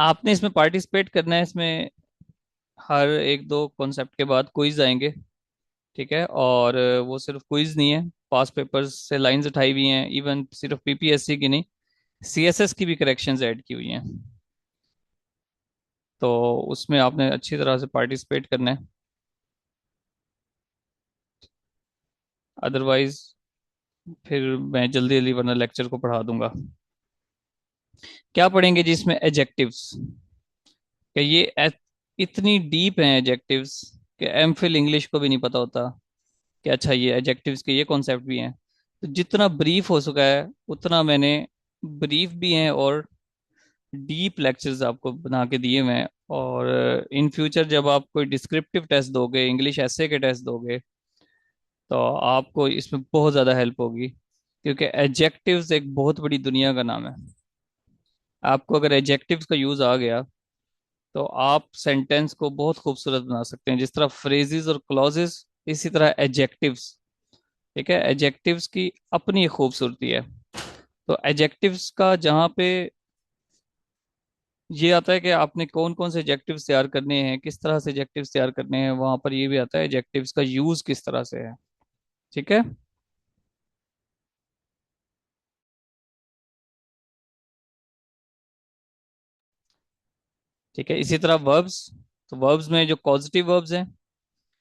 आपने इसमें पार्टिसिपेट करना है। इसमें हर एक दो कॉन्सेप्ट के बाद क्विज आएंगे। ठीक है। और वो सिर्फ क्विज नहीं है, पास पेपर्स से लाइंस उठाई हुई हैं। इवन सिर्फ पीपीएससी की नहीं, सीएसएस की भी करेक्शंस ऐड की हुई हैं। तो उसमें आपने अच्छी तरह से पार्टिसिपेट करना है। अदरवाइज फिर मैं जल्दी जल्दी वरना लेक्चर को पढ़ा दूंगा। क्या पढ़ेंगे जी इसमें? एजेक्टिव्स। कि ये इतनी डीप हैं एजेक्टिव्स कि एमफिल इंग्लिश को भी नहीं पता होता कि अच्छा ये एजेक्टिव्स के ये कॉन्सेप्ट भी हैं। तो जितना ब्रीफ हो सका है उतना मैंने ब्रीफ भी हैं और डीप लेक्चर्स आपको बना के दिए हुए हैं। और इन फ्यूचर जब आप कोई डिस्क्रिप्टिव टेस्ट दोगे, इंग्लिश ऐसे के टेस्ट दोगे, तो आपको इसमें बहुत ज़्यादा हेल्प होगी। क्योंकि एडजेक्टिव्स एक बहुत बड़ी दुनिया का नाम है। आपको अगर एडजेक्टिव्स का यूज़ आ गया तो आप सेंटेंस को बहुत खूबसूरत बना सकते हैं। जिस तरह फ्रेजेस और क्लॉजेस, इसी तरह एडजेक्टिव्स। ठीक है। एडजेक्टिव्स की अपनी एक खूबसूरती है। तो एडजेक्टिव्स का जहाँ पे ये आता है कि आपने कौन कौन से एडजेक्टिव्स तैयार करने हैं, किस तरह से एडजेक्टिव्स तैयार करने हैं, वहां पर ये भी आता है एडजेक्टिव्स का यूज किस तरह से है। ठीक है। ठीक है। इसी तरह वर्ब्स। तो वर्ब्स में जो पॉजिटिव वर्ब्स हैं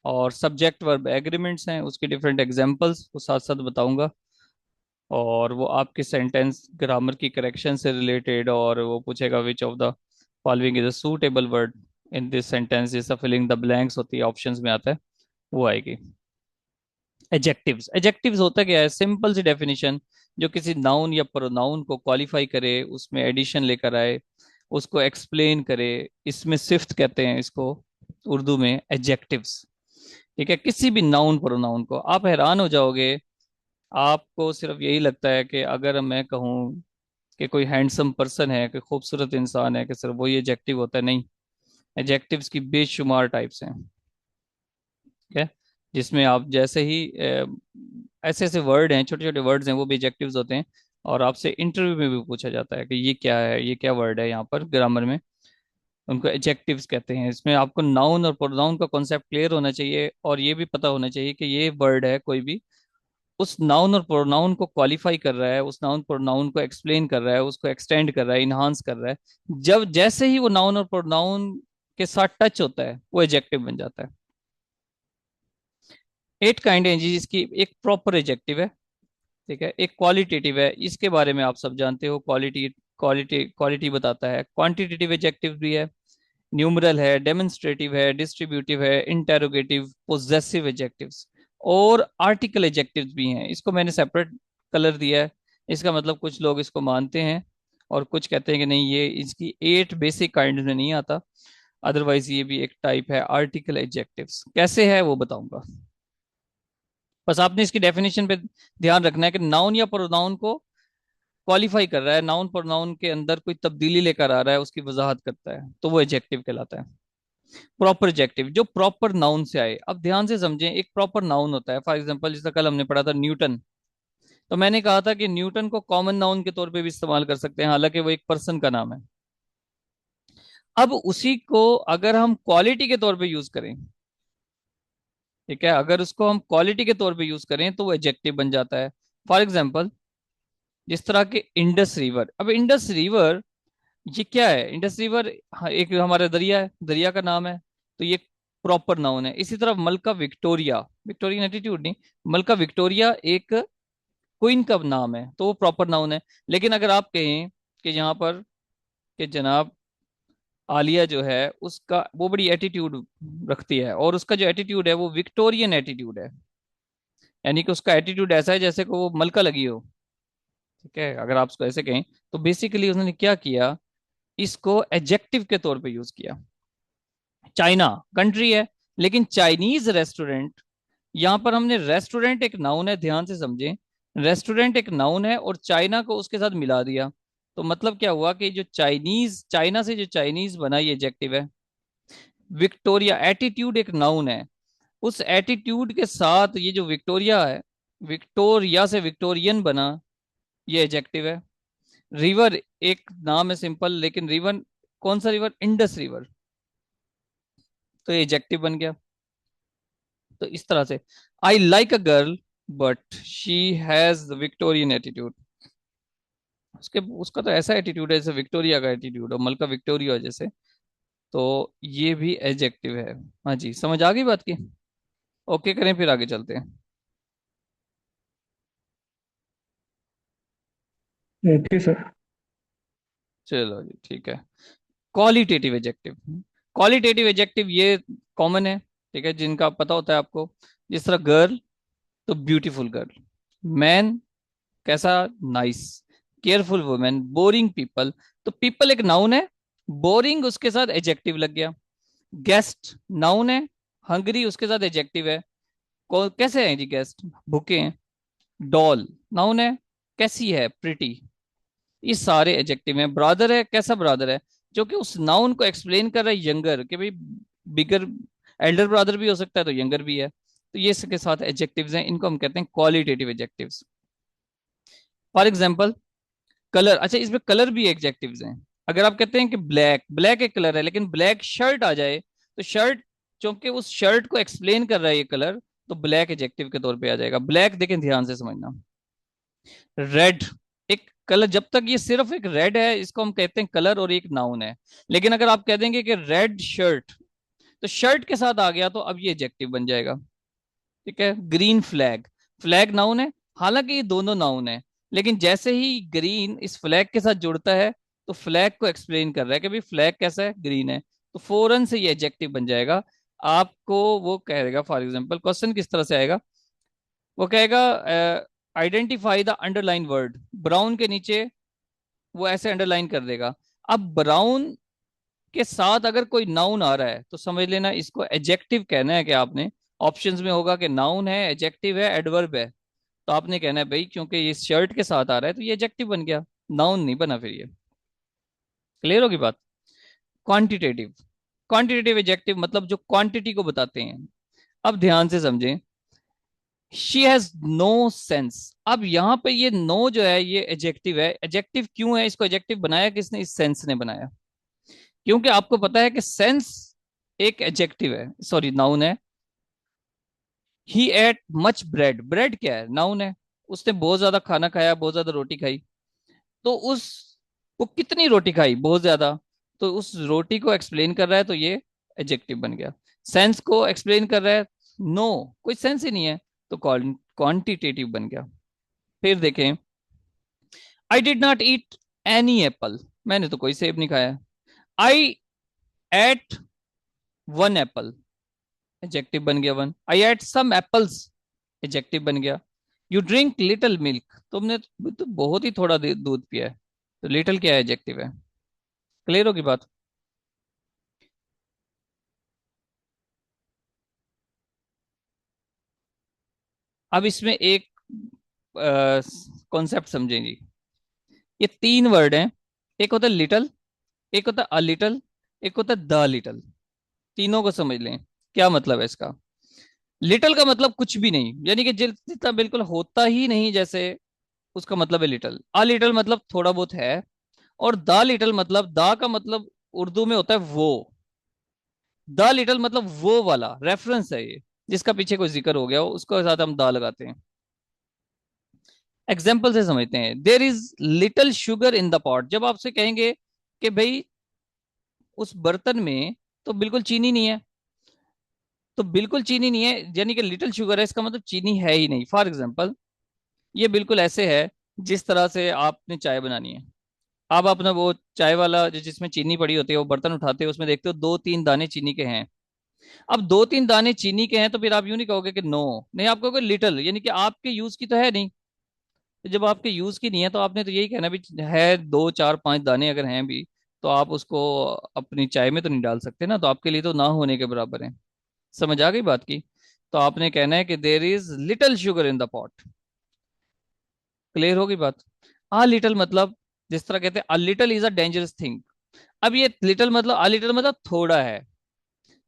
और सब्जेक्ट वर्ब एग्रीमेंट्स हैं, उसके डिफरेंट एग्जांपल्स वो साथ साथ बताऊंगा। और वो आपके सेंटेंस ग्रामर की करेक्शन से रिलेटेड, और वो पूछेगा which of the following is a suitable word in this sentence, जैसा फिलिंग द ब्लैंक्स होती है ऑप्शंस में आता है, वो आएगी। एजेक्टिव्स। एजेक्टिव्स होता क्या है? सिंपल सी डेफिनेशन, जो किसी नाउन या प्रोनाउन को क्वालिफाई करे, उसमें एडिशन लेकर आए, उसको एक्सप्लेन करे। इसमें सिफ्त कहते हैं इसको उर्दू में, एजेक्टिव्स। ठीक है। किसी भी नाउन प्रोनाउन को आप हैरान हो जाओगे। आपको सिर्फ यही लगता है कि अगर मैं कहूँ कि कोई हैंडसम पर्सन है, कोई खूबसूरत इंसान है, कि सिर्फ वही एजेक्टिव होता है? नहीं। एजेक्टिव्स की बेशुमार टाइप्स हैं। ठीक है। जिसमें आप जैसे ही ऐसे ऐसे वर्ड हैं, छोटे छोटे वर्ड्स हैं, वो भी एडजेक्टिव्स होते हैं। और आपसे इंटरव्यू में भी पूछा जाता है कि ये क्या है, ये क्या वर्ड है, यहाँ पर ग्रामर में उनको एडजेक्टिव्स कहते हैं। इसमें आपको नाउन और प्रोनाउन का कॉन्सेप्ट क्लियर होना चाहिए, और ये भी पता होना चाहिए कि ये वर्ड है कोई भी उस नाउन और प्रोनाउन को क्वालिफाई कर रहा है, उस नाउन प्रोनाउन को एक्सप्लेन कर रहा है, उसको एक्सटेंड कर रहा है, इन्हांस कर रहा है। जब जैसे ही वो नाउन और प्रोनाउन के साथ टच होता है, वो एडजेक्टिव बन जाता है। 8 काइंड है जी, जिसकी एक प्रॉपर एडजेक्टिव है। ठीक है। एक क्वालिटेटिव है, इसके बारे में आप सब जानते हो। क्वालिटी क्वालिटी क्वालिटी बताता है। क्वांटिटेटिव एडजेक्टिव भी है, न्यूमरल है, डेमोन्स्ट्रेटिव है, डिस्ट्रीब्यूटिव है, इंटेरोगेटिव, पोजेसिव एडजेक्टिव्स। और आर्टिकल एडजेक्टिव्स भी हैं। इसको मैंने सेपरेट कलर दिया है। इसका मतलब कुछ लोग इसको मानते हैं और कुछ कहते हैं कि नहीं, ये इसकी 8 बेसिक काइंड में नहीं आता। अदरवाइज ये भी एक टाइप है आर्टिकल एडजेक्टिव्स। कैसे है वो बताऊंगा। बस आपने इसकी डेफिनेशन पे ध्यान रखना है कि नाउन या प्रोनाउन को क्वालिफाई कर रहा है, नाउन प्रोनाउन के अंदर कोई तब्दीली लेकर आ रहा है, उसकी वजाहत करता है, तो वो एडजेक्टिव कहलाता है। प्रॉपर एडजेक्टिव जो प्रॉपर नाउन से आए। अब ध्यान से समझें, एक प्रॉपर नाउन होता है, फॉर एग्जांपल जैसा कल हमने पढ़ा था न्यूटन। तो मैंने कहा था कि न्यूटन को कॉमन नाउन के तौर पे भी इस्तेमाल कर सकते हैं, हालांकि वो एक पर्सन का नाम है। अब उसी को अगर हम क्वालिटी के तौर पे यूज करें, ठीक है, अगर उसको हम क्वालिटी के तौर पे यूज करें तो वो एडजेक्टिव बन जाता है। फॉर एग्जाम्पल, जिस तरह के इंडस रिवर। अब इंडस रिवर ये क्या है? इंडस रिवर एक हमारा दरिया है, दरिया का नाम है। तो ये प्रॉपर नाउन है। इसी तरह मलका विक्टोरिया, विक्टोरियन एटीट्यूड नहीं, मलका विक्टोरिया एक क्वीन का नाम है, तो वो प्रॉपर नाउन है। लेकिन अगर आप कहें कि यहाँ पर कि जनाब आलिया जो है उसका वो बड़ी एटीट्यूड रखती है, और उसका जो एटीट्यूड है वो विक्टोरियन एटीट्यूड है, यानी कि उसका एटीट्यूड ऐसा है जैसे कि वो मलका लगी हो। ठीक है। अगर आप उसको ऐसे कहें, तो बेसिकली उन्होंने क्या किया, इसको एडजेक्टिव के तौर पे यूज किया। चाइना कंट्री है, लेकिन चाइनीज रेस्टोरेंट, यहां पर हमने रेस्टोरेंट एक नाउन है, ध्यान से समझें। रेस्टोरेंट एक नाउन है और चाइना को उसके साथ मिला दिया। तो मतलब क्या हुआ कि जो चाइनीज, चाइना से जो चाइनीज बना, ये एडजेक्टिव है। विक्टोरिया एटीट्यूड एक नाउन है, उस एटीट्यूड के साथ ये जो विक्टोरिया है, विक्टोरिया से विक्टोरियन बना, ये एडजेक्टिव है। रिवर एक नाम है सिंपल, लेकिन रिवर कौन सा रिवर? इंडस रिवर, तो एडजेक्टिव बन गया। तो इस तरह से, I like a girl but she has Victorian attitude, उसके उसका तो ऐसा एटीट्यूड है जैसे विक्टोरिया का एटीट्यूड हो, मलका विक्टोरिया जैसे। तो ये भी एडजेक्टिव है। हाँ जी, समझ आ गई बात की? ओके करें, फिर आगे चलते हैं। Okay sir. चलो जी, ठीक है। क्वालिटेटिव एडजेक्टिव, क्वालिटेटिव एडजेक्टिव ये कॉमन है, ठीक है, जिनका पता होता है आपको। जिस तरह गर्ल, तो ब्यूटीफुल गर्ल। मैन, कैसा? Nice. Careful women, boring people. तो पीपल एक नाउन है, बोरिंग उसके साथ एडजेक्टिव लग गया। गेस्ट नाउन है, हंगरी उसके साथ एडजेक्टिव है। कैसे हैं जी गेस्ट? भूखे हैं। डॉल नाउन है, कैसी है? प्रिटी। ये सारे एडजेक्टिव हैं। ब्रादर है, कैसा ब्रादर है? जो कि उस नाउन को एक्सप्लेन कर रहा है, यंगर, कि भाई बिगर, एल्डर ब्रदर भी हो सकता है तो यंगर भी है। तो ये इसके साथ एडजेक्टिव्स हैं, इनको हम कहते हैं qualitative adjectives. For example, colour. अच्छा, इसमें कलर भी एडजेक्टिव्स हैं। अगर आप कहते हैं कि ब्लैक, ब्लैक एक कलर है, लेकिन ब्लैक शर्ट आ जाए, तो शर्ट, क्योंकि उस शर्ट को एक्सप्लेन कर रहा है ये कलर, तो ब्लैक एडजेक्टिव के तौर पे आ जाएगा। ब्लैक देखें ध्यान से समझना। रेड एक कलर, जब तक ये सिर्फ एक रेड है इसको हम कहते हैं कलर और एक नाउन है। लेकिन अगर आप कह देंगे कि रेड शर्ट, तो शर्ट के साथ आ गया तो अब ये एडजेक्टिव बन जाएगा। ठीक है। ग्रीन फ्लैग, फ्लैग नाउन है, हालांकि ये दोनों नाउन है, लेकिन जैसे ही ग्रीन इस फ्लैग के साथ जुड़ता है, तो फ्लैग को एक्सप्लेन कर रहा है कि भाई फ्लैग कैसा है? ग्रीन है। तो फौरन से ये एडजेक्टिव बन जाएगा। आपको वो कहेगा, फॉर एग्जांपल क्वेश्चन किस तरह से आएगा, वो कहेगा identify the underline word. Brown के नीचे वो ऐसे अंडरलाइन कर देगा। अब ब्राउन के साथ अगर कोई नाउन आ रहा है तो समझ लेना इसको एडजेक्टिव कहना है कि आपने, ऑप्शंस में होगा कि नाउन है, एडजेक्टिव है, एडवर्ब है। तो आपने कहना है भाई क्योंकि ये शर्ट के साथ आ रहा है तो ये एडजेक्टिव बन गया, नाउन नहीं बना फिर ये। क्लियर होगी बात? क्वांटिटेटिव, क्वांटिटेटिव एडजेक्टिव मतलब जो क्वांटिटी को बताते हैं। अब ध्यान से समझें, शी हैज नो सेंस। अब यहाँ पे ये नो जो है ये एडजेक्टिव है। एडजेक्टिव क्यों है? इसको एडजेक्टिव बनाया किसने? इस सेंस ने बनाया। क्योंकि आपको पता है कि सेंस एक एडजेक्टिव है, सॉरी नाउन है। ही एट मच ब्रेड, ब्रेड क्या है? नाउन है। उसने बहुत ज्यादा खाना खाया, बहुत ज्यादा रोटी खाई। तो उस, वो कितनी रोटी खाई? बहुत ज्यादा। तो उस रोटी को एक्सप्लेन कर रहा है तो ये एडजेक्टिव बन गया। सेंस को एक्सप्लेन कर रहा है, नो, कोई सेंस ही नहीं है, तो क्वांटिटेटिव बन गया। फिर देखें, I did not eat any apple, मैंने तो कोई सेब नहीं खाया। I ate one apple, adjective बन गया one. I ate some apples, adjective बन गया। यू ड्रिंक लिटिल मिल्क, तुमने तो बहुत ही थोड़ा दूध पिया है, तो लिटिल क्या है? एडजेक्टिव है। क्लियर होगी बात? अब इसमें एक कॉन्सेप्ट समझेंगे। ये तीन वर्ड हैं, एक होता है लिटल, एक होता है अ लिटल, एक होता है द लिटल। तीनों को समझ लें। क्या मतलब है इसका? लिटल का मतलब कुछ भी नहीं, यानी कि जितना बिल्कुल होता ही नहीं जैसे, उसका मतलब है लिटल। अ लिटल मतलब थोड़ा बहुत है। और द लिटल मतलब, द का मतलब उर्दू में होता है वो। द लिटल मतलब वो वाला रेफरेंस है ये, जिसका पीछे कोई जिक्र हो गया हो उसको साथ हम दा लगाते हैं। एग्जाम्पल से समझते हैं। There is little sugar in the pot, जब आपसे कहेंगे कि भाई उस बर्तन में तो बिल्कुल चीनी नहीं है, तो बिल्कुल चीनी नहीं है यानी कि लिटिल शुगर है, इसका मतलब चीनी है ही नहीं। फॉर एग्जाम्पल, ये बिल्कुल ऐसे है जिस तरह से आपने चाय बनानी है। आप अपना वो चाय वाला जिसमें चीनी पड़ी होती है वो बर्तन उठाते हो, उसमें देखते हो दो तीन दाने चीनी के हैं। अब दो तीन दाने चीनी के हैं तो फिर आप यूं नहीं कहोगे कि नो, नहीं, आप कहोगे लिटिल, यानी कि आपके यूज की तो है नहीं। तो जब आपके यूज की नहीं है तो आपने तो यही कहना भी है, दो चार पांच दाने अगर हैं भी, तो आप उसको अपनी चाय में तो नहीं डाल सकते ना, तो आपके लिए तो ना होने के बराबर है। समझ आ गई बात की? तो आपने कहना है कि there is little sugar in the pot. Clear होगी बात? आ लिटिल मतलब, जिस तरह कहते हैं a little is a dangerous thing. अब ये लिटिल मतलब, अ लिटिल मतलब थोड़ा है।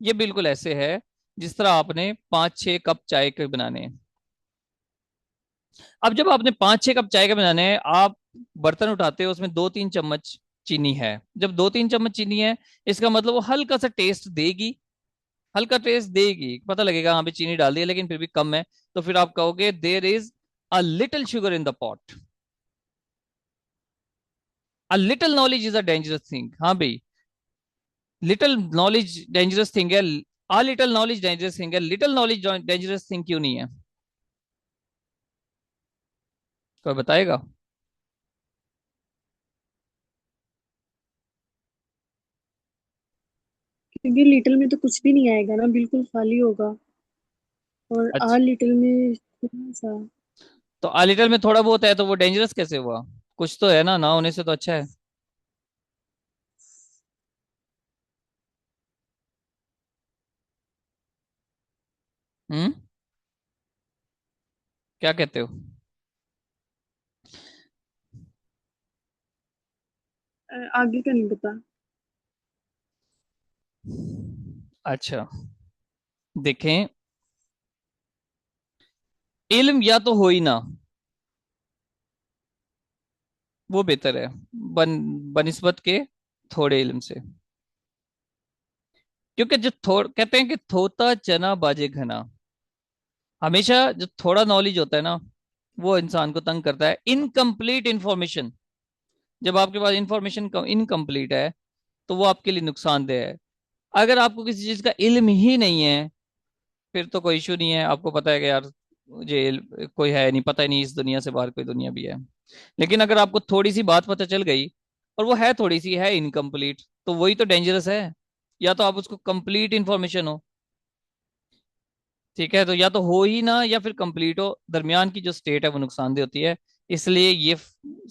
ये बिल्कुल ऐसे है जिस तरह आपने पांच छह कप चाय के बनाने हैं। अब जब आपने पांच छह कप चाय के बनाने हैं, आप बर्तन उठाते हो उसमें दो तीन चम्मच चीनी है। जब 2-3 चम्मच चीनी है, इसका मतलब वो हल्का सा टेस्ट देगी, हल्का टेस्ट देगी, पता लगेगा हाँ भी चीनी डाल दी है लेकिन फिर भी कम है। तो फिर आप कहोगे there is a little sugar in the pot. A little knowledge is a dangerous thing. हाँ भाई, लिटिल नॉलेज डेंजरस थिंग है। आ लिटिल नॉलेज डेंजरस थिंग है, लिटिल नॉलेज डेंजरस थिंग क्यों नहीं है? कोई बताएगा? क्योंकि लिटिल में तो कुछ भी नहीं आएगा ना, बिल्कुल खाली होगा। और आ अच्छा, लिटिल में थोड़ा सा। तो आ लिटिल में थोड़ा बहुत है तो वो डेंजरस कैसे हुआ? कुछ तो है ना होने से तो अच्छा है। हम्म, क्या कहते हो? आगे का नहीं पता। अच्छा, देखें, इल्म या तो हो ही ना, वो बेहतर है बनिस्बत के थोड़े इल्म से। क्योंकि जो थोड़ कहते हैं कि थोता चना बाजे घना, हमेशा जो थोड़ा नॉलेज होता है ना, वो इंसान को तंग करता है। इनकम्प्लीट इंफॉर्मेशन, जब आपके पास इंफॉर्मेशन इनकम्प्लीट है तो वो आपके लिए नुकसानदेह है। अगर आपको किसी चीज का इल्म ही नहीं है, फिर तो कोई इशू नहीं है, आपको पता है कि यार मुझे कोई है नहीं, पता ही नहीं इस दुनिया से बाहर कोई दुनिया भी है। लेकिन अगर आपको थोड़ी सी बात पता चल गई, और वो है थोड़ी सी है इनकम्प्लीट, तो वही तो डेंजरस है। या तो आप उसको कंप्लीट इंफॉर्मेशन हो, ठीक है, तो या तो हो ही ना या फिर कंप्लीट हो, दरमियान की जो स्टेट है वो नुकसानदेह होती है। इसलिए ये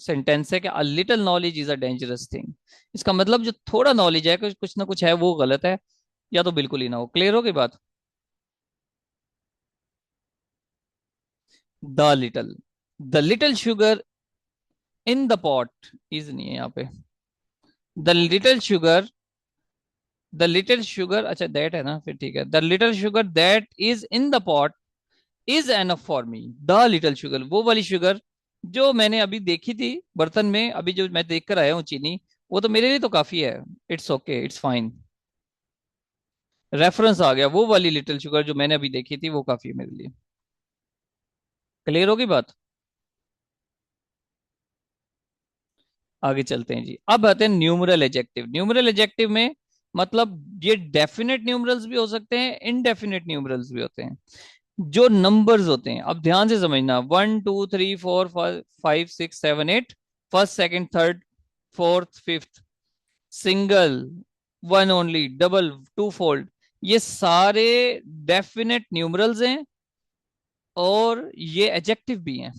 सेंटेंस है कि a little knowledge is a dangerous thing. इसका मतलब जो थोड़ा नॉलेज है, कुछ कुछ ना कुछ है, वो गलत है, या तो बिल्कुल ही ना हो। क्लियर हो गई बात? The little, the little sugar in the pot is नहीं है यहाँ पे। The little sugar, the little sugar, अच्छा दैट है ना, फिर ठीक है। The little sugar that is in the pot is enough for me. The little sugar, वो वाली शुगर जो मैंने अभी देखी थी बर्तन में, अभी जो मैं देख कर आया हूँ चीनी, वो तो मेरे लिए तो काफी है। It's okay, it's fine. Reference आ गया, वो वाली लिटिल शुगर जो मैंने अभी देखी थी वो काफी है मेरे लिए। क्लियर होगी बात? आगे चलते हैं जी। अब आते हैं न्यूमरल एजेक्टिव। न्यूमरल एजेक्टिव में मतलब ये डेफिनेट न्यूमरल्स भी हो सकते हैं, इनडेफिनेट न्यूमरल्स भी होते हैं। जो नंबर्स होते हैं, अब ध्यान से समझना, 1 2 3 4 5 6 7 8, first second third fourth fifth, single, one only, double, two fold, ये सारे डेफिनेट न्यूमरल्स हैं और ये एडजेक्टिव भी हैं।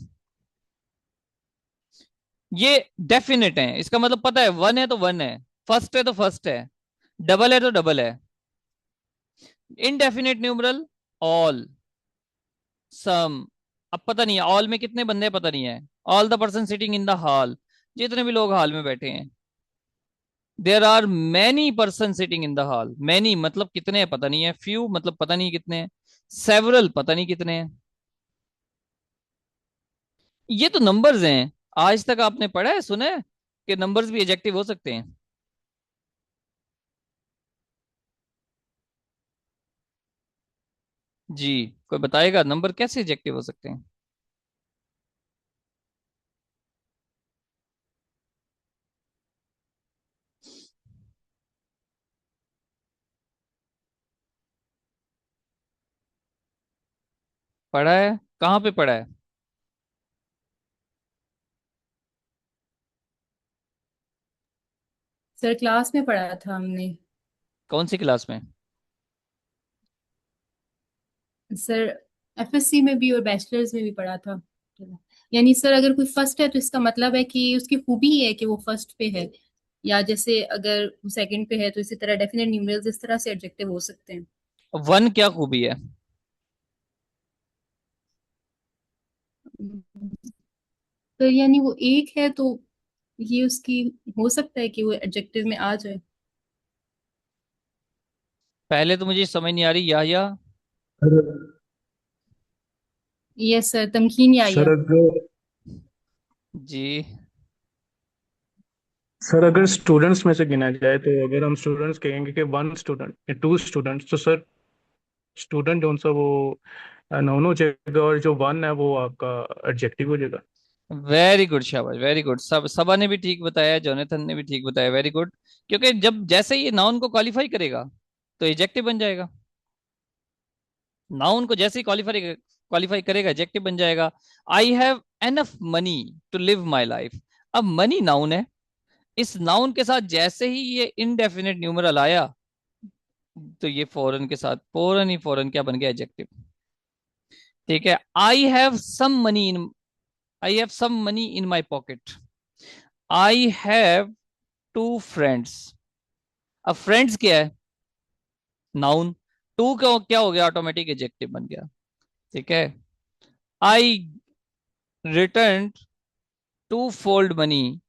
ये डेफिनेट हैं, इसका मतलब पता है, वन है तो वन है, फर्स्ट है तो फर्स्ट है, डबल है तो डबल है। इनडेफिनेट न्यूमरल, ऑल, सम, अब पता नहीं है ऑल में कितने बंदे हैं, पता नहीं है। All the person sitting in the hall, जितने भी लोग हॉल में बैठे हैं। There are many person sitting in the hall, many मतलब कितने हैं पता नहीं है, फ्यू मतलब पता नहीं कितने हैं, सेवरल पता नहीं कितने हैं। ये तो नंबर्स हैं। आज तक आपने पढ़ा है, सुना है कि नंबर्स भी एडजेक्टिव हो सकते हैं? जी, कोई बताएगा नंबर कैसे एडजेक्टिव हो सकते हैं? पढ़ा है? कहाँ पे पढ़ा है? सर क्लास में पढ़ा था हमने। कौन सी क्लास में? सर एफएससी में भी और बैचलर्स में भी पढ़ा था। यानी सर अगर कोई फर्स्ट है तो इसका मतलब है कि उसकी खूबी ही है कि वो फर्स्ट पे है। या जैसे अगर वो सेकंड पे है तो इसी तरह डेफिनेट न्यूमरल्स इस तरह से एडजेक्टिव हो सकते हैं। वन क्या खूबी है? तो यानी वो एक है तो ये उसकी हो सकता है कि वो एडजेक्टिव में आ जाए। पहले तो मुझे समझ नहीं आ रही, या सर यस सर, तमकीन या सर अगर जी, सर अगर स्टूडेंट्स में से गिना जाए तो अगर हम स्टूडेंट्स कहेंगे कि वन स्टूडेंट या टू स्टूडेंट्स, तो सर स्टूडेंट जो सा वो नाउन हो जाएगा, और जो वन है वो आपका एडजेक्टिव हो जाएगा। वेरी गुड, शाबाश, वेरी गुड। सब सबा ने भी ठीक बताया, जोनाथन ने भी ठीक बताया, वेरी गुड। क्योंकि जब जैसे ही ये नाउन को क्वालिफाई करेगा तो एडजेक्टिव बन जाएगा। नाउन को जैसे ही क्वालिफाई क्वालिफाई करेगा एडजेक्टिव बन जाएगा। I have enough money to live my life. अब मनी नाउन है, इस नाउन के साथ जैसे ही ये इनडेफिनेट न्यूमरल आया तो ये फौरन के साथ फौरन क्या बन गया, एडजेक्टिव। ठीक है। I have some money in my pocket. I have two friends. अब फ्रेंड्स क्या है, नाउन। टू का क्या हो गया, ऑटोमेटिक एडजेक्टिव बन गया। ठीक है। I return two fold money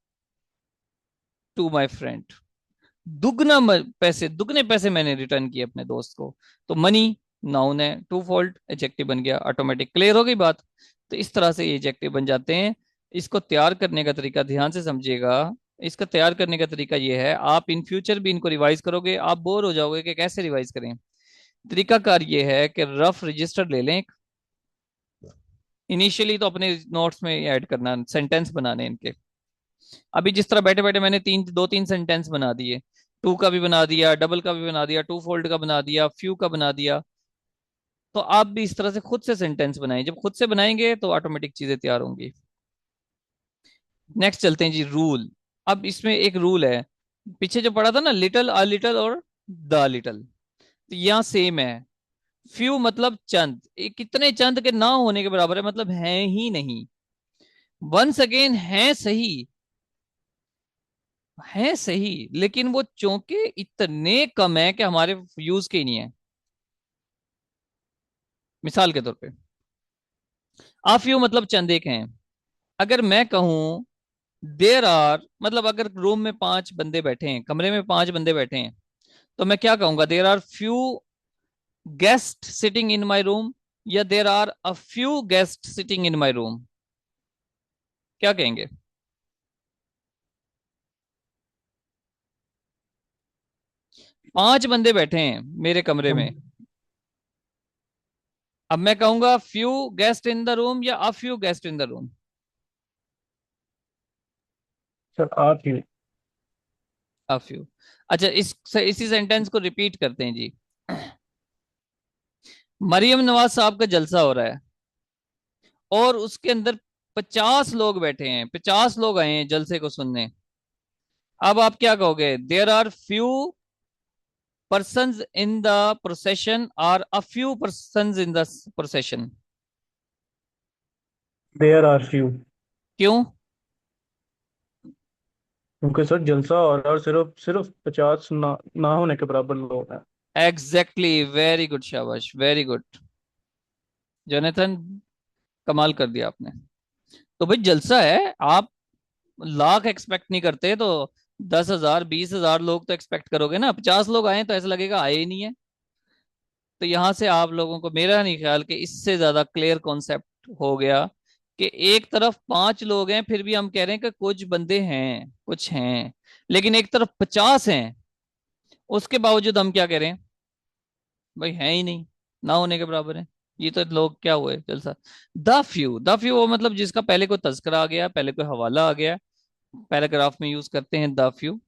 to my friend. दुगने पैसे मैंने रिटर्न किए अपने दोस्त को। तो मनी नाउन है, टू फोल्ड एडजेक्टिव बन गया, ऑटोमेटिक। क्लियर हो गई बात। तो इस तरह से ये एडजेक्टिव बन जाते हैं। इसको तैयार करने का तरीका ध्यान से समझिएगा। इसका तैयार करने का तरीका ये है, आप इन फ्यूचर भी इनको रिवाइज करोगे, आप बोर हो जाओगे कि कैसे रिवाइज करें। तरीकाकार ये है कि रफ रजिस्टर ले लें। इनिशियली तो अपने नोट्स में ऐड करना, सेंटेंस बनाने इनके। अभी जिस तरह बैठे बैठे मैंने दो तीन सेंटेंस बना दिए। टू का भी बना दिया, डबल का भी बना दिया, टू फोल्ड का बना दिया, फ्यू का बना दिया। तो आप भी इस तरह से खुद से सेंटेंस बनाएं। जब खुद से बनाएंगे तो ऑटोमेटिक चीजें तैयार होंगी। नेक्स्ट चलते हैं जी, रूल। अब इसमें एक रूल है, पीछे जो पढ़ा था ना, लिटल, अ लिटल और द लिटल, तो यहाँ सेम है। फ्यू मतलब चंद, कितने चंद के ना होने के बराबर है, मतलब है ही नहीं। वंस अगेन है सही, है सही, लेकिन वो चौके इतने कम है कि हमारे यूज के ही नहीं है। मिसाल के तौर पे, आ फ्यू मतलब चंद एक हैं। अगर मैं कहूं देर आर, मतलब अगर रूम में 5 बंदे बैठे हैं, कमरे में 5 बंदे बैठे हैं, तो मैं क्या कहूंगा, there are few guest sitting in my room, या there are a few guest sitting in my room. क्या कहेंगे? 5 बंदे बैठे हैं मेरे कमरे हम में। अब मैं कहूंगा few guest in the room या a few guest in the room. Sir आप ही। A few. अच्छा, इसी सेंटेंस को रिपीट करते हैं जी। मरियम नवाज साहब का जलसा हो रहा है और उसके अंदर 50 लोग बैठे हैं, 50 लोग आए हैं जलसे को सुनने। अब आप क्या कहोगे, there are few persons in the procession or a few persons in the procession? There are few. क्यों? क्योंकि सर जलसा और सिर्फ सिर्फ 50 ना होने के बराबर लोग हैं। एग्जैक्टली, वेरी गुड, शाबाश, वेरी गुड जोनाथन, कमाल कर दिया आपने। तो भाई जलसा है, आप लाख एक्सपेक्ट नहीं करते तो 10,000 20,000 लोग तो एक्सपेक्ट करोगे ना। 50 लोग आए तो ऐसा लगेगा आए ही नहीं है। तो यहां से आप लोगों को, मेरा नहीं ख्याल कि इससे ज्यादा क्लियर कॉन्सेप्ट हो गया कि एक तरफ 5 लोग हैं फिर भी हम कह रहे हैं कि कुछ बंदे हैं, कुछ हैं, लेकिन एक तरफ 50 हैं, उसके बावजूद हम क्या कह रहे हैं, भाई है ही नहीं, ना होने के बराबर है। ये तो लोग क्या हुए, जलसा। द फ्यू वो मतलब जिसका पहले कोई तस्करा आ गया, पहले कोई हवाला आ गया, पैराग्राफ में यूज करते हैं the few.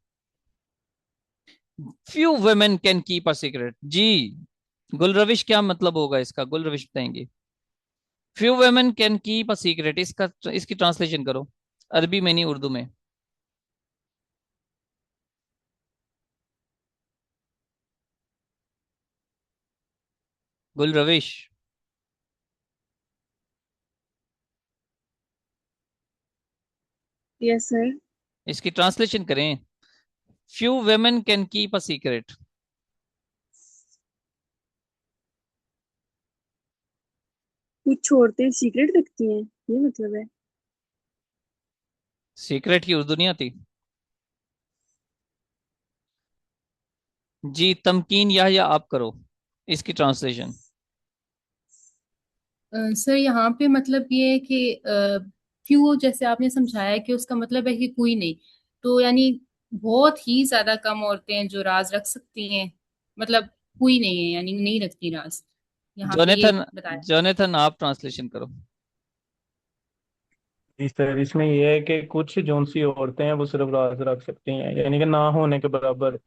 Few women can keep a secret जी। गुल रविश, क्या मतलब होगा इसका, गुल रविश बताएंगे। Few women can keep a secret, इसका इसकी ट्रांसलेशन करो, अरबी में नहीं उर्दू में। गुल रविश, यस सर। इसकी ट्रांसलेशन करें। Few women can keep a secret. कुछ औरतें सीक्रेट रखती हैं, ये मतलब है। सीक्रेट की उर्दू नहीं आती जी। तमकीन या आप करो इसकी ट्रांसलेशन। सर यहाँ पे मतलब ये है कि फ्यू जैसे आपने समझाया कि उसका मतलब है कि कोई नहीं, तो यानी बहुत ही ज्यादा कम औरतें हैं जो राज रख सकती हैं, मतलब कोई नहीं है, यानी नहीं रखती राज, यहाँ पे ये जोनेथन, बताया। जोनेथन आप ट्रांसलेशन करो। इस तरह इसमें यह है कि कुछ जौन सी औरतें हैं वो सिर्फ राज रख सकती हैं, यानी कि ना होने के बराबर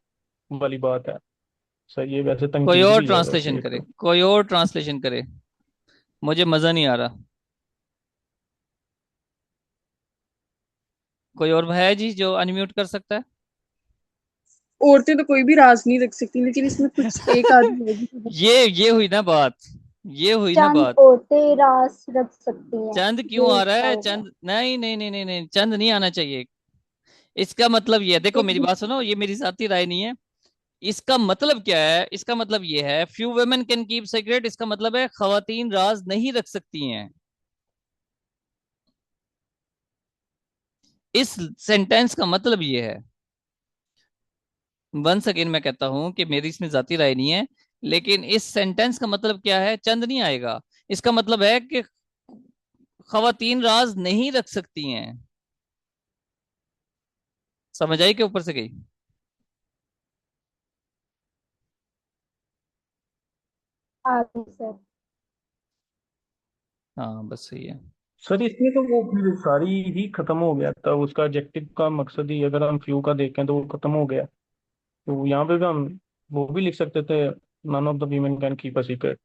वाली बात है। सही है, वैसे कोई तनकीद और भी है वैसे ट्रांसलेशन ये करे, तो। कोई और ट्रांसलेशन करे, मुझे मजा नहीं आ रहा। कोई और है जी जो अनम्यूट कर सकता है? औरतें तो कोई भी राज नहीं रख सकती, लेकिन इसमें कुछ एक आदमी होगी जो रख ये हुई ना बात, ये हुई ना चंद बात। औरतें रास रख सकती हैं, चंद क्यों ये आ रहा इसका है? होगा। चंद नहीं नहीं नहीं नहीं नहीं, चंद नहीं आना चाहिए। इसका मतलब ये है, देखो मेरी एक बात सुनो, ये मेरी जाती राय नहीं है। इसका मतलब क्या है? इसका मतलब ये है few women can keep secret, इसका मतलब है खवातीन राज नहीं रख सकती हैं। इस सेंटेंस का मतलब ये है। वन सेकेंड मैं कहता हूं कि मेरी इसमें जाती राय नहीं है, लेकिन इस सेंटेंस का मतलब क्या है? चंद नहीं आएगा। इसका मतलब है कि खवातीन राज नहीं रख सकती हैं। समझ आई कि ऊपर से गई? आगे सर। हाँ बस सही है। सर इसमें तो वो फिर सारी ही खत्म हो गया था, उसका ऑब्जेक्टिव का मकसद ही अगर हम फ्यू का देखें तो वो खत्म हो गया। तो यहाँ पे भी हम वो भी लिख सकते थे, none of the women can keep a secret.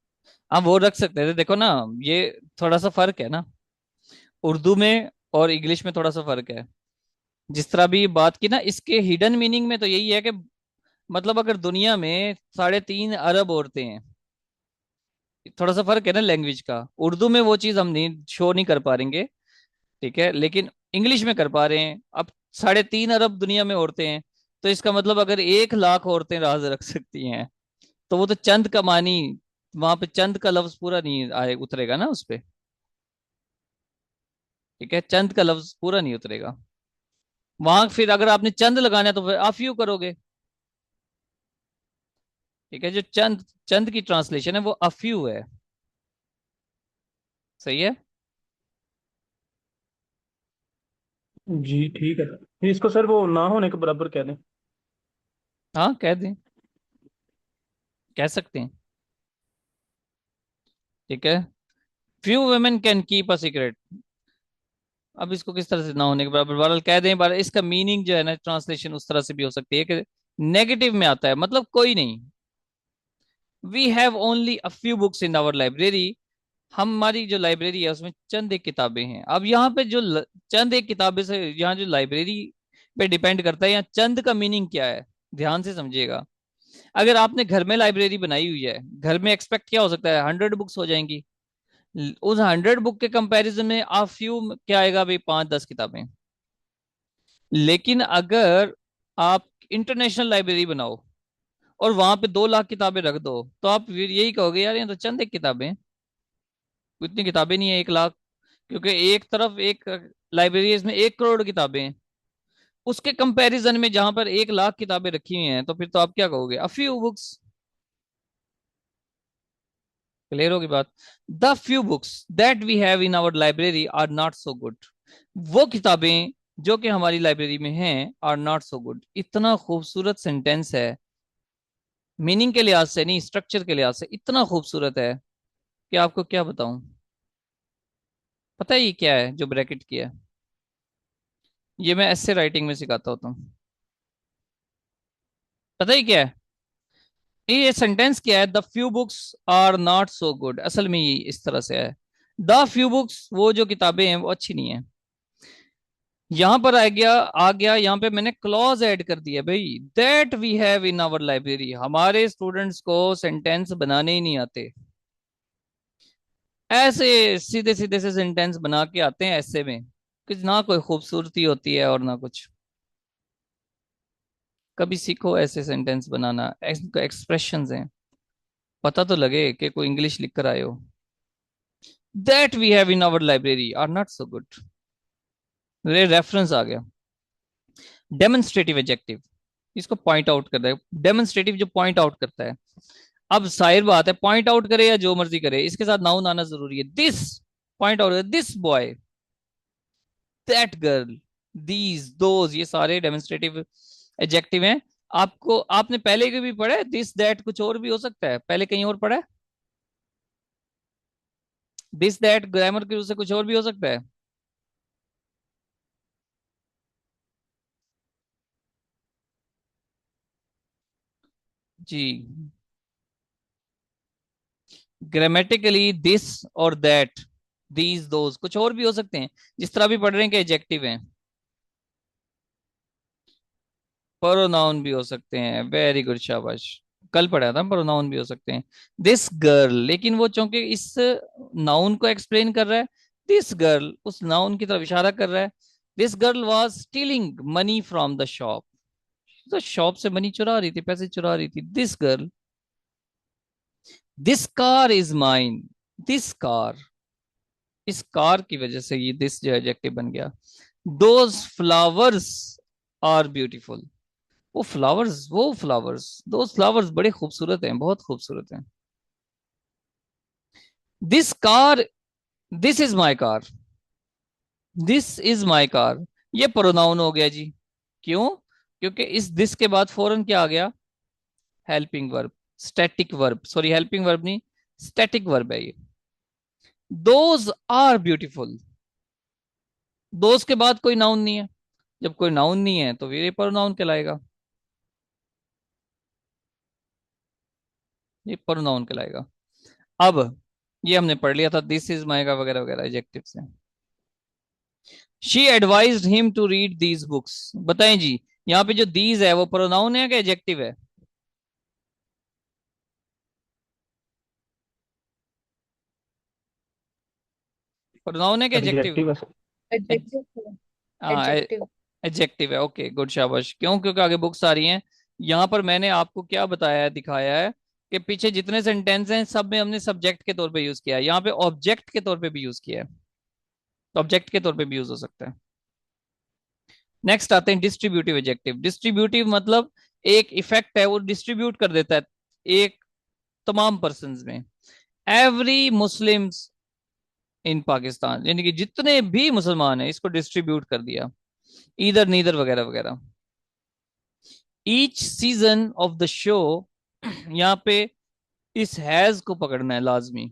हाँ वो रख सकते थे, देखो ना, ये थोड़ा सा फर्क है ना, उर्दू में और इंग्लिश में थोड़ा सा फर्क है। जिस तरह भी बात की ना, इसके हिडन मीनिंग में तो यही है कि मतलब अगर दुनिया में 3.5 अरब औरतें हैं, थोड़ा सा फर्क है ना लैंग्वेज का। उर्दू में वो चीज हम नहीं शो नहीं कर पा रहेंगे, ठीक है, लेकिन इंग्लिश में कर पा रहे हैं। अब 3.5 अरब दुनिया में औरतें हैं, तो इसका मतलब अगर 1 लाख औरतें राज रख सकती हैं, तो वो तो चंद का मानी, वहां पे चंद का लफ्ज पूरा नहीं आए उतरेगा ना उस पे। ठीक है, चंद का लफ्ज पूरा नहीं उतरेगा वहां। फिर अगर आपने चंद लगाना है तो फिर आप यू करोगे। ठीक है, जो चंद, चंद की ट्रांसलेशन है वो अफ्यू है। सही है। जी ठीक है सर, फिर इसको सर वो ना होने के बराबर कह दें। हाँ कह दें, कह सकते हैं। ठीक है, few women can keep a secret. अब इसको किस तरह से ना होने के बराबर बहरहाल कह दें, बार इसका मीनिंग जो है ना, ट्रांसलेशन उस तरह से भी हो सकती है कि नेगेटिव में आता है, मतलब कोई नहीं। We have only a few books in our library. हमारी जो लाइब्रेरी है उसमें चंद एक किताबें हैं। अब यहाँ पे जो चंद एक किताबें से यहाँ जो लाइब्रेरी पे डिपेंड करता है, यहाँ चंद का मीनिंग क्या है, ध्यान से समझिएगा। अगर आपने घर में लाइब्रेरी बनाई हुई है, घर में एक्सपेक्ट क्या हो सकता है? 100 बुक्स हो जाएंगी। उस 100 बुक के कंपैरिजन में आप फ्यू क्या आएगा भाई? 5-10 किताबें। लेकिन अगर आप इंटरनेशनल लाइब्रेरी बनाओ और वहां पे 2 लाख किताबें रख दो, तो आप फिर यही कहोगे यार ये तो चंद एक किताबें हैं। इतनी किताबें नहीं है 1 लाख, क्योंकि एक तरफ एक लाइब्रेरी है, इसमें 1 करोड़ किताबें हैं। उसके कंपैरिजन में जहां पर 1 लाख किताबें रखी हुई हैं, तो फिर तो आप क्या कहोगे? अ फ्यू बुक्स। क्लियर होगी बात? The few books that we have in our library are not so good. वो किताबें जो कि हमारी लाइब्रेरी में हैं आर नॉट सो गुड। इतना खूबसूरत सेंटेंस है, मीनिंग के लिहाज से नहीं, स्ट्रक्चर के लिहाज से इतना खूबसूरत है कि आपको क्या बताऊं। पता है ये क्या है जो ब्रैकेट किया है? ये मैं ऐसे राइटिंग में सिखाता होता हूँ। पता ही क्या है ये सेंटेंस? क्या है? The few books are not so good, असल में ये इस तरह से है। द फ्यू बुक्स, वो जो किताबें हैं वो अच्छी नहीं है। यहां पर आ गया यहां पे मैंने क्लॉज ऐड कर दिया भाई, that we have in our library. हमारे स्टूडेंट्स को सेंटेंस बनाने ही नहीं आते, ऐसे सीधे सीधे से सेंटेंस बना के आते हैं ऐसे में, कुछ ना कोई खूबसूरती होती है और ना कुछ। कभी सीखो ऐसे सेंटेंस बनाना, एक्सप्रेशंस हैं, पता तो लगे कि कोई इंग्लिश लिख कर आए हो। That we have in our library are not so good. Reference आ गया। डेमोन्स्ट्रेटिव एडजेक्टिव, इसको पॉइंट आउट कर रहा है। डेमोन्स्ट्रेटिव जो पॉइंट आउट करता है। अब जाहिर बात है, पॉइंट आउट करे या जो मर्जी करे, इसके साथ नाउन आना जरूरी है। This point out, this boy, that girl, these, those, ये सारे डेमोन्स्ट्रेटिव एडजेक्टिव हैं। आपको, आपने पहले के भी पढ़ा है, दिस दैट कुछ और भी हो सकता है, पहले कहीं और पढ़ा है? दिस दैट ग्रामर के रूप से कुछ और भी हो सकता है। जी, ग्रामेटिकली दिस और दैट, दीज दोज कुछ और भी हो सकते हैं, जिस तरह भी पढ़ रहे हैं कि एडजेक्टिव हैं। प्रोनाउन भी हो सकते हैं, वेरी गुड, शाबाश। कल पढ़ा था, प्रोनाउन भी हो सकते हैं। दिस गर्ल, लेकिन वो चूंकि इस नाउन को एक्सप्लेन कर रहा है, दिस गर्ल उस नाउन की तरफ इशारा कर रहा है। This girl was stealing money from the shop, तो शॉप से मनी चुरा रही थी, पैसे चुरा रही थी this girl. This car is mine, this car, इस कार की वजह से ये दिस जो एडजेक्टिव बन गया। दोज फ्लावर्स आर ब्यूटीफुल, वो फ्लावर्स दोज फ्लावर्स बड़े खूबसूरत हैं, बहुत खूबसूरत हैं। This car, this is my car, this is my car, ये प्रोनाउन हो गया जी। क्यों? क्योंकि इस दिस के बाद फौरन क्या आ गया? Helping verb, static verb, sorry helping verb नहीं, स्टैटिक वर्ब है ये। दोज आर ब्यूटीफुल, दोज के बाद कोई नाउन नहीं है, जब कोई नाउन नहीं है तो फिर ये प्रोनाउन कहलाएगा, ये प्रोनाउन कहलाएगा। अब ये हमने पढ़ लिया था, दिस इज माई का वगैरह वगैरह एडजेक्टिव से। She advised him to read these books, बताएं जी, यहाँ पे जो दीज है वो प्रोनाउन है कि एडजेक्टिव है? प्रोनाउन है कि एडजेक्टिव? एडजेक्टिव है सर। एडजेक्टिव। हाँ, एडजेक्टिव। एडजेक्टिव है, ओके गुड, शाबाश। क्यों? क्योंकि आगे बुक्स आ रही हैं। यहाँ पर मैंने आपको क्या बताया है, दिखाया है कि पीछे जितने सेंटेंस हैं सब में हमने सब्जेक्ट के तौर पे यूज किया है, यहाँ पे ऑब्जेक्ट के तौर पे भी यूज किया है, तो ऑब्जेक्ट के तौर पे भी यूज हो सकता है। नेक्स्ट आते हैं डिस्ट्रीब्यूटिव एडजेक्टिव। डिस्ट्रीब्यूटिव मतलब एक इफेक्ट है, वो डिस्ट्रीब्यूट कर देता है एक तमाम पर्सन में। एवरी मुस्लिम्स इन पाकिस्तान, यानी कि जितने भी मुसलमान हैं, इसको डिस्ट्रीब्यूट कर दिया, इधर नीदर वगैरह वगैरह। Each season of the show, यहाँ पे इस हैज को पकड़ना है लाजमी।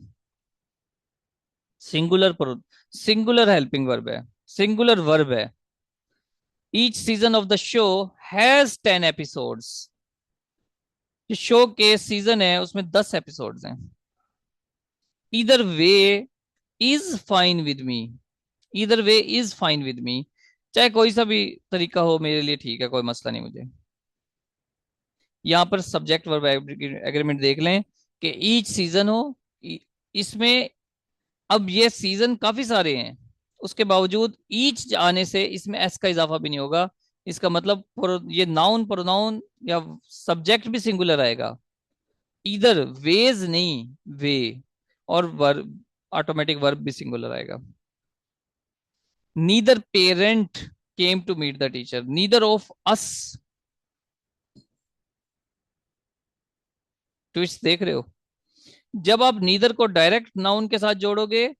सिंगुलर पर, सिंगुलर हेल्पिंग वर्ब है, सिंगुलर वर्ब है। Each season of the show has 10 episodes, जो शो के सीजन है उसमें 10 एपिसोड्स हैं। Either way is fine with me, either way is fine with me, चाहे कोई सा भी तरीका हो मेरे लिए ठीक है, कोई मसला नहीं मुझे। यहाँ पर सब्जेक्ट वर्ब एग्रीमेंट देख लें कि ईच सीजन हो, इसमें अब ये सीजन काफी सारे हैं, उसके बावजूद ईच आने से इसमें एस का इजाफा भी नहीं होगा। इसका मतलब ये नाउन प्रोनाउन या सब्जेक्ट भी सिंगुलर आएगा, इधर वेज नहीं, वे, और वर्ब, ऑटोमेटिक वर्ब भी सिंगुलर आएगा। Neither parent came to meet the teacher, neither of us, twist देख रहे हो? जब आप नीदर को डायरेक्ट नाउन के साथ जोड़ोगे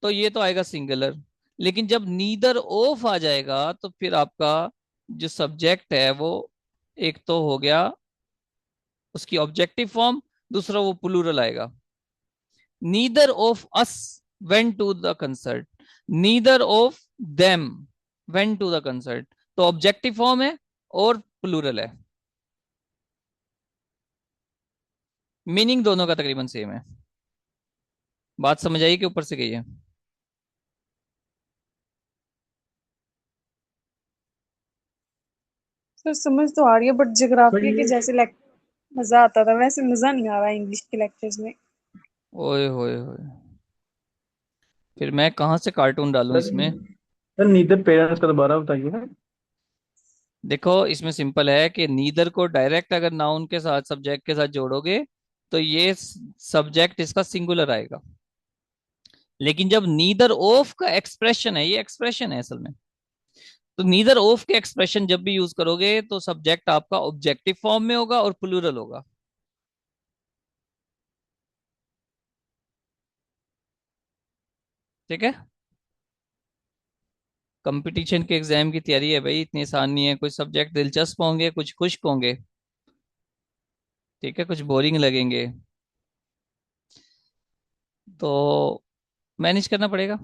तो ये तो आएगा सिंगुलर, लेकिन जब नीदर ऑफ आ जाएगा तो फिर आपका जो सब्जेक्ट है वो एक तो हो गया उसकी ऑब्जेक्टिव फॉर्म, दूसरा वो प्लूरल आएगा। Neither of us went to the concert, neither of them went to the concert, तो ऑब्जेक्टिव फॉर्म है और प्लूरल है, मीनिंग दोनों का तकरीबन सेम है। बात समझ आई कि ऊपर से गई है? सर समझ तो आ रही है, बट सर ज्योग्राफी के ये जैसे लेक्चर मजा आता था वैसे मजा नहीं आ रहा इंग्लिश के लेक्चर्स में। ओए होए होए, फिर मैं कहाँ से कार्टून डालूं सर इसमें? सर नीदर पेरेंट्स का दोबारा बताइए। देखो इसमें सिंपल है कि नीदर को डायरेक्ट अगर नाउन के साथ सब्जेक्ट के साथ जोड़ोगे तो ये सब्जेक्ट इसका सिंगुलर आएगा, लेकिन जब नीदर ऑफ का एक्सप्रेशन है, ये एक्सप्रेशन है असल में, तो नीदर ऑफ के एक्सप्रेशन जब भी यूज करोगे तो सब्जेक्ट आपका ऑब्जेक्टिव फॉर्म में होगा और प्लूरल होगा। ठीक है, कंपटीशन के एग्जाम की तैयारी है भाई, इतनी आसान नहीं है। कुछ सब्जेक्ट दिलचस्प होंगे, कुछ खुश्क होंगे, ठीक है, कुछ बोरिंग लगेंगे, तो मैनेज करना पड़ेगा।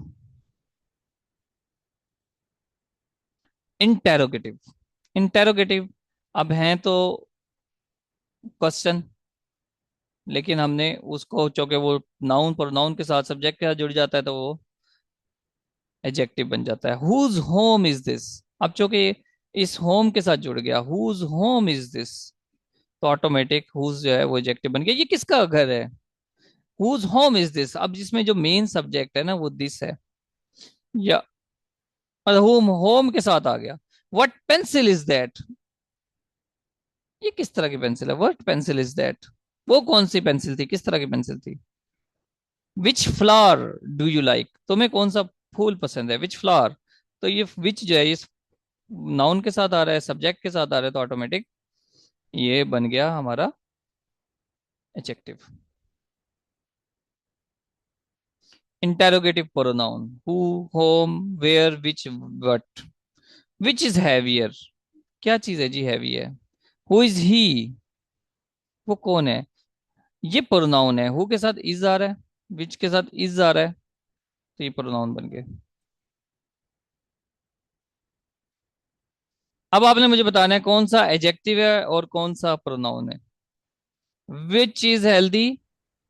इंटेरोगेटिव, इंटेरोगेटिव अब हैं तो क्वेश्चन, लेकिन हमने उसको चूंकि वो नाउन प्रोनाउन के साथ सब्जेक्ट के साथ जुड़ जाता है तो वो एडजेक्टिव बन जाता है। हुज होम इज दिस, अब चूंकि इस होम के साथ जुड़ गया, हुज होम इज दिस, तो ऑटोमेटिक हुज जो है वो एडजेक्टिव बन गया, ये किसका घर है। हुज होम इज दिस, अब जिसमें जो मेन सब्जेक्ट है ना वो दिस है, या होम, होम के साथ आ गया। व्हाट पेंसिल इज दैट, ये किस तरह की पेंसिल है। व्हाट पेंसिल इज दैट, वो कौन सी पेंसिल थी, किस तरह की पेंसिल थी। विच फ्लावर डू यू लाइक, तुम्हें कौन सा फूल पसंद है। विच फ्लावर, तो ये विच जो है इस नाउन के साथ आ रहा है, सब्जेक्ट के साथ आ रहा है, तो ऑटोमेटिक ये बन गया हमारा adjective. Interrogative pronoun, who, whom, where, which, what. Which is heavier, क्या चीज है जी हैवी है। हु इज ही, वो कौन है। ये प्रोनाउन है, हु के साथ इज आ रहा है, विच के साथ इज आ रहा है, तो ये प्रोनाउन बन गए। अब आपने मुझे बताना है कौन सा एडजेक्टिव है और कौन सा प्रोनाउन है। Which is healthy,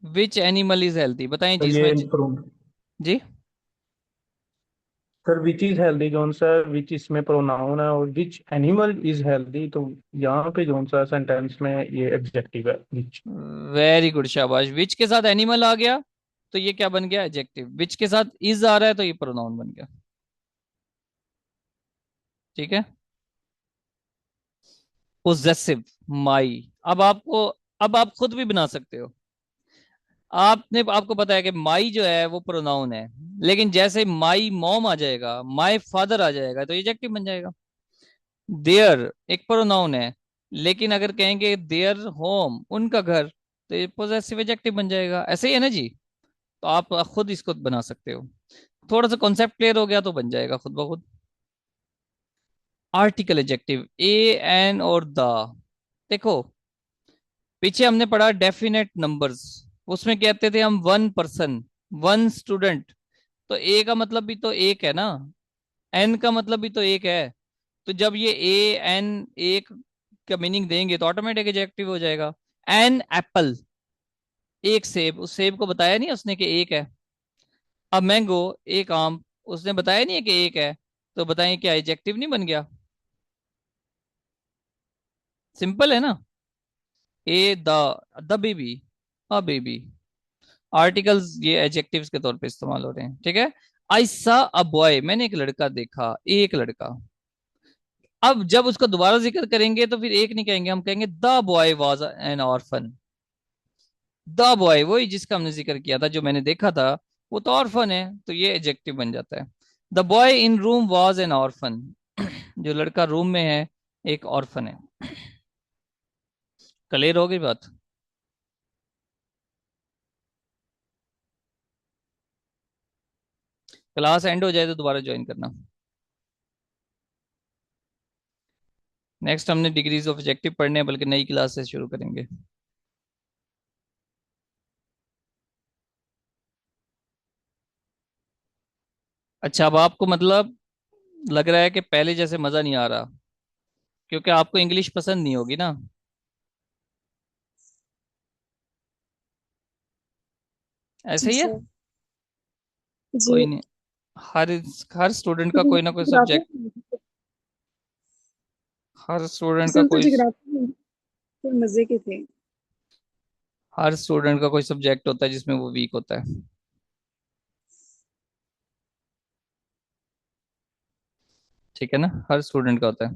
which animal is healthy, बताएं तो जिसमें ये जी। सर विच इज हेल्दी कौन सा, विच इसमें प्रोनाउन है, और विच एनिमल इज हेल्दी, तो यहाँ पे कौन सा सेंटेंस में ये एडजेक्टिव है विच। वेरी गुड, शाबाश। विच के साथ एनिमल आ गया तो ये क्या बन गया, एडजेक्टिव। विच के साथ इज आ रहा है तो ये प्रोनाउन बन गया, ठीक है। पोजेसिव, माई, अब आपको, अब आप खुद भी बना सकते हो। आपने, आपको पता है कि माई जो है वो प्रोनाउन है, लेकिन जैसे माई मॉम आ जाएगा, माई फादर आ जाएगा, तो एडजेक्टिव बन जाएगा। देयर एक प्रोनाउन है, लेकिन अगर कहेंगे देयर होम, उनका घर, तो ये पोजेसिव एडजेक्टिव बन जाएगा। ऐसे ही है ना जी, तो आप खुद इसको बना सकते हो। थोड़ा सा कॉन्सेप्ट क्लियर हो गया तो बन जाएगा खुद ब खुद। आर्टिकल एडजेक्टिव, ए, एन और द, देखो पीछे हमने पढ़ा डेफिनेट नंबर्स, उसमें कहते थे हम वन पर्सन, वन स्टूडेंट, तो ए का मतलब भी तो एक है ना, एन का मतलब भी तो एक है। तो जब ये ए एन एक का मीनिंग देंगे तो ऑटोमेटिक एडजेक्टिव हो जाएगा। एन एप्पल, एक सेब, उस सेब को बताया नहीं उसने कि एक है। अब मैंगो, एक आम, उसने बताया नहीं है कि एक है, तो बताएं क्या एडजेक्टिव नहीं बन गया। सिंपल है ना। A the baby, a baby, articles ये एडजेक्टिव्स के तौर पे इस्तेमाल हो रहे हैं, ठीक है। आई सा अ बॉय, मैंने एक लड़का देखा, एक लड़का। अब जब उसका दोबारा जिक्र करेंगे तो फिर एक नहीं कहेंगे, हम कहेंगे the boy was an orphan. The boy वही जिसका हमने जिक्र किया था, जो मैंने देखा था, वो तो ऑर्फन है, तो ये एडजेक्टिव बन जाता है। The boy in room was an orphan, जो लड़का रूम में है एक ऑर्फन है। क्लियर हो गई बात। क्लास एंड हो जाए तो दोबारा ज्वाइन करना। नेक्स्ट हमने डिग्रीज ऑफ एडजेक्टिव पढ़ने हैं, बल्कि नई क्लास से शुरू करेंगे। अच्छा, अब आपको मतलब लग रहा है कि पहले जैसे मजा नहीं आ रहा, क्योंकि आपको इंग्लिश पसंद नहीं होगी ना। ऐसे जी ही है, सर। जी। कोई नहीं। हर हर स्टूडेंट का कोई ना कोई जियोग्राफी, सब्जेक्ट, हर स्टूडेंट का पसंद तो कोई, जियोग्राफी तो मजे के थे। हर स्टूडेंट का कोई सब्जेक्ट होता है जिसमें वो वीक होता है, ठीक है ना, हर स्टूडेंट का होता है।